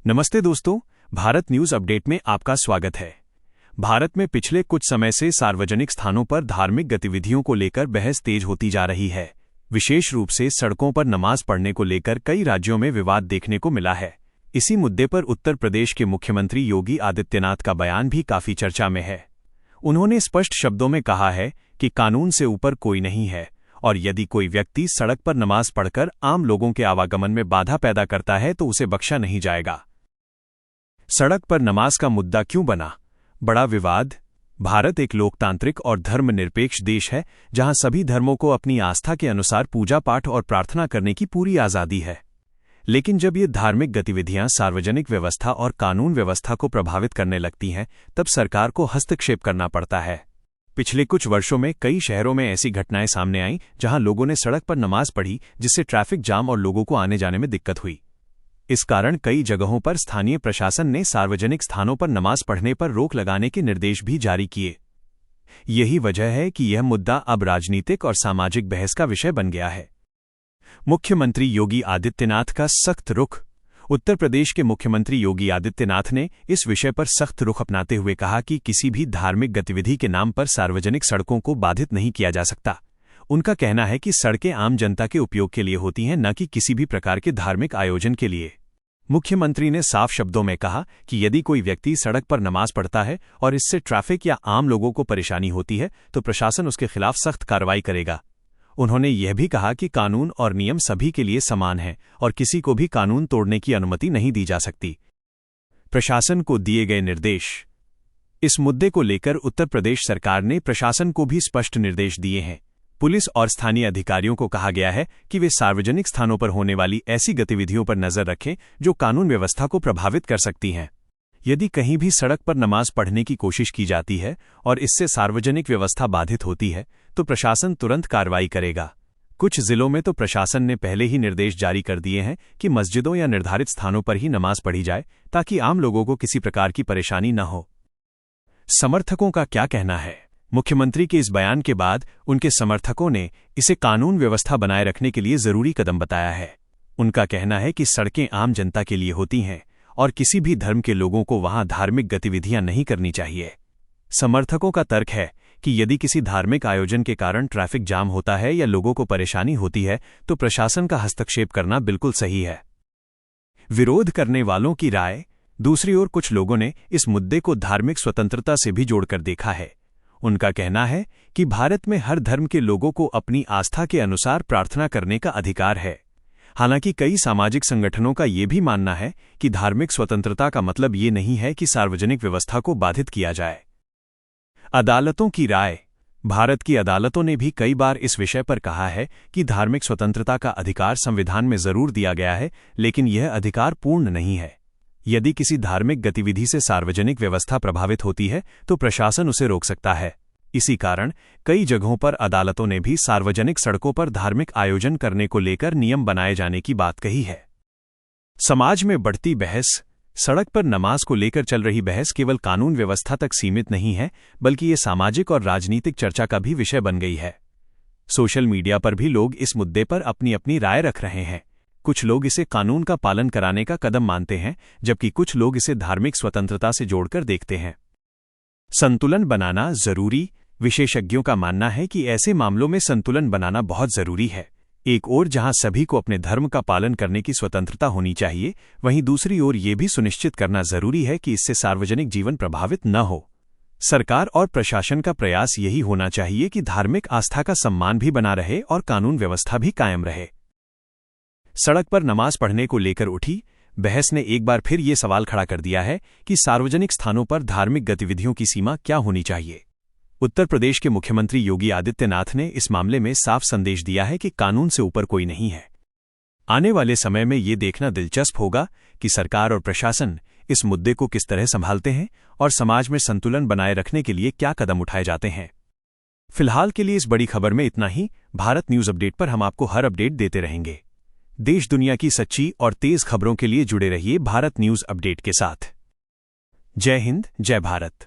नमस्ते दोस्तों, Bharat news update में आपका स्वागत है। भारत में पिछले कुछ समय से सार्वजनिक स्थानों पर धार्मिक गतिविधियों को लेकर बहस तेज होती जा रही है। विशेष रूप से सड़कों पर नमाज पढ़ने को लेकर कई राज्यों में विवाद देखने को मिला है। इसी मुद्दे पर उत्तर प्रदेश के मुख्यमंत्री योगी आदित्यनाथ का बयान भी काफी चर्चा में है। उन्होंने स्पष्ट शब्दों में कहा है कि कानून से ऊपर कोई नहीं है और यदि कोई व्यक्ति सड़क पर नमाज पढ़कर आम लोगों के आवागमन में बाधा पैदा करता है तो उसे बख्शा नहीं जाएगा। सड़क पर नमाज का मुद्दा क्यों बना बड़ा विवाद? भारत एक लोकतांत्रिक और धर्मनिरपेक्ष देश है जहां सभी धर्मों को अपनी आस्था के अनुसार पूजा पाठ और प्रार्थना करने की पूरी आज़ादी है। लेकिन जब ये धार्मिक गतिविधियां सार्वजनिक व्यवस्था और कानून व्यवस्था को प्रभावित करने लगती हैं, तब सरकार को हस्तक्षेप करना पड़ता है। पिछले कुछ वर्षों में कई शहरों में ऐसी घटनाएं सामने आईं जहां लोगों ने सड़क पर नमाज पढ़ी, जिससे ट्रैफिक जाम और लोगों को आने जाने में दिक्कत हुई। इस कारण कई जगहों पर स्थानीय प्रशासन ने सार्वजनिक स्थानों पर नमाज पढ़ने पर रोक लगाने के निर्देश भी जारी किए। यही वजह है कि यह मुद्दा अब राजनीतिक और सामाजिक बहस का विषय बन गया है। मुख्यमंत्री योगी आदित्यनाथ का सख्त रुख। उत्तर प्रदेश के मुख्यमंत्री योगी आदित्यनाथ ने इस विषय पर सख्त रुख अपनाते हुए कहा कि किसी भी धार्मिक गतिविधि के नाम पर सार्वजनिक सड़कों को बाधित नहीं किया जा सकता। उनका कहना है कि सड़कें आम जनता के उपयोग के लिए होती हैं, न कि किसी भी प्रकार के धार्मिक आयोजन के लिए। मुख्यमंत्री ने साफ शब्दों में कहा कि यदि कोई व्यक्ति सड़क पर नमाज पढ़ता है और इससे ट्रैफिक या आम लोगों को परेशानी होती है तो प्रशासन उसके खिलाफ सख्त कार्रवाई करेगा। उन्होंने यह भी कहा कि कानून और नियम सभी के लिए समान हैं और किसी को भी कानून तोड़ने की अनुमति नहीं दी जा सकती। प्रशासन को दिए गए निर्देश। इस मुद्दे को लेकर उत्तर प्रदेश सरकार ने प्रशासन को भी स्पष्ट निर्देश दिए हैं। पुलिस और स्थानीय अधिकारियों को कहा गया है कि वे सार्वजनिक स्थानों पर होने वाली ऐसी गतिविधियों पर नजर रखें जो कानून व्यवस्था को प्रभावित कर सकती हैं। यदि कहीं भी सड़क पर नमाज पढ़ने की कोशिश की जाती है और इससे सार्वजनिक व्यवस्था बाधित होती है तो प्रशासन तुरंत कार्रवाई करेगा। कुछ जिलों में तो प्रशासन ने पहले ही निर्देश जारी कर दिए हैं कि मस्जिदों या निर्धारित स्थानों पर ही नमाज पढ़ी जाए ताकि आम लोगों को किसी प्रकार की परेशानी न हो। समर्थकों का क्या कहना है? मुख्यमंत्री के इस बयान के बाद उनके समर्थकों ने इसे कानून व्यवस्था बनाए रखने के लिए जरूरी कदम बताया है। उनका कहना है कि सड़कें आम जनता के लिए होती हैं और किसी भी धर्म के लोगों को वहां धार्मिक गतिविधियां नहीं करनी चाहिए। समर्थकों का तर्क है कि यदि किसी धार्मिक आयोजन के कारण ट्रैफिक जाम होता है या लोगों को परेशानी होती है तो प्रशासन का हस्तक्षेप करना बिल्कुल सही है। विरोध करने वालों की राय। दूसरी ओर कुछ लोगों ने इस मुद्दे को धार्मिक स्वतंत्रता से भी जोड़कर देखा है। उनका कहना है कि भारत में हर धर्म के लोगों को अपनी आस्था के अनुसार प्रार्थना करने का अधिकार है। हालांकि कई सामाजिक संगठनों का ये भी मानना है कि धार्मिक स्वतंत्रता का मतलब ये नहीं है कि सार्वजनिक व्यवस्था को बाधित किया जाए। अदालतों की राय। भारत की अदालतों ने भी कई बार इस विषय पर कहा है कि धार्मिक स्वतंत्रता का अधिकार संविधान में जरूर दिया गया है, लेकिन यह अधिकार पूर्ण नहीं है। यदि किसी धार्मिक गतिविधि से सार्वजनिक व्यवस्था प्रभावित होती है तो प्रशासन उसे रोक सकता है। इसी कारण कई जगहों पर अदालतों ने भी सार्वजनिक सड़कों पर धार्मिक आयोजन करने को लेकर नियम बनाए जाने की बात कही है। समाज में बढ़ती बहस। सड़क पर नमाज को लेकर चल रही बहस केवल कानून व्यवस्था तक सीमित नहीं है, बल्कि ये सामाजिक और राजनीतिक चर्चा का भी विषय बन गई है। सोशल मीडिया पर भी लोग इस मुद्दे पर अपनी अपनी राय रख रहे हैं। कुछ लोग इसे कानून का पालन कराने का कदम मानते हैं, जबकि कुछ लोग इसे धार्मिक स्वतंत्रता से जोड़कर देखते हैं। संतुलन बनाना जरूरी। विशेषज्ञों का मानना है कि ऐसे मामलों में संतुलन बनाना बहुत जरूरी है। एक ओर जहां सभी को अपने धर्म का पालन करने की स्वतंत्रता होनी चाहिए, वहीं दूसरी ओर ये भी सुनिश्चित करना जरूरी है कि इससे सार्वजनिक जीवन प्रभावित न हो। सरकार और प्रशासन का प्रयास यही होना चाहिए कि धार्मिक आस्था का सम्मान भी बना रहे और कानून व्यवस्था भी कायम रहे। सड़क पर नमाज पढ़ने को लेकर उठी बहस ने एक बार फिर ये सवाल खड़ा कर दिया है कि सार्वजनिक स्थानों पर धार्मिक गतिविधियों की सीमा क्या होनी चाहिए। उत्तर प्रदेश के मुख्यमंत्री योगी आदित्यनाथ ने इस मामले में साफ संदेश दिया है कि कानून से ऊपर कोई नहीं है। आने वाले समय में ये देखना दिलचस्प होगा कि सरकार और प्रशासन इस मुद्दे को किस तरह संभालते हैं और समाज में संतुलन बनाए रखने के लिए क्या कदम उठाए जाते हैं। फिलहाल के लिए इस बड़ी खबर में इतना ही। भारत न्यूज अपडेट पर हम आपको हर अपडेट देते रहेंगे। देश दुनिया की सच्ची और तेज खबरों के लिए जुड़े रहिए भारत न्यूज अपडेट के साथ। जय हिंद, जय भारत।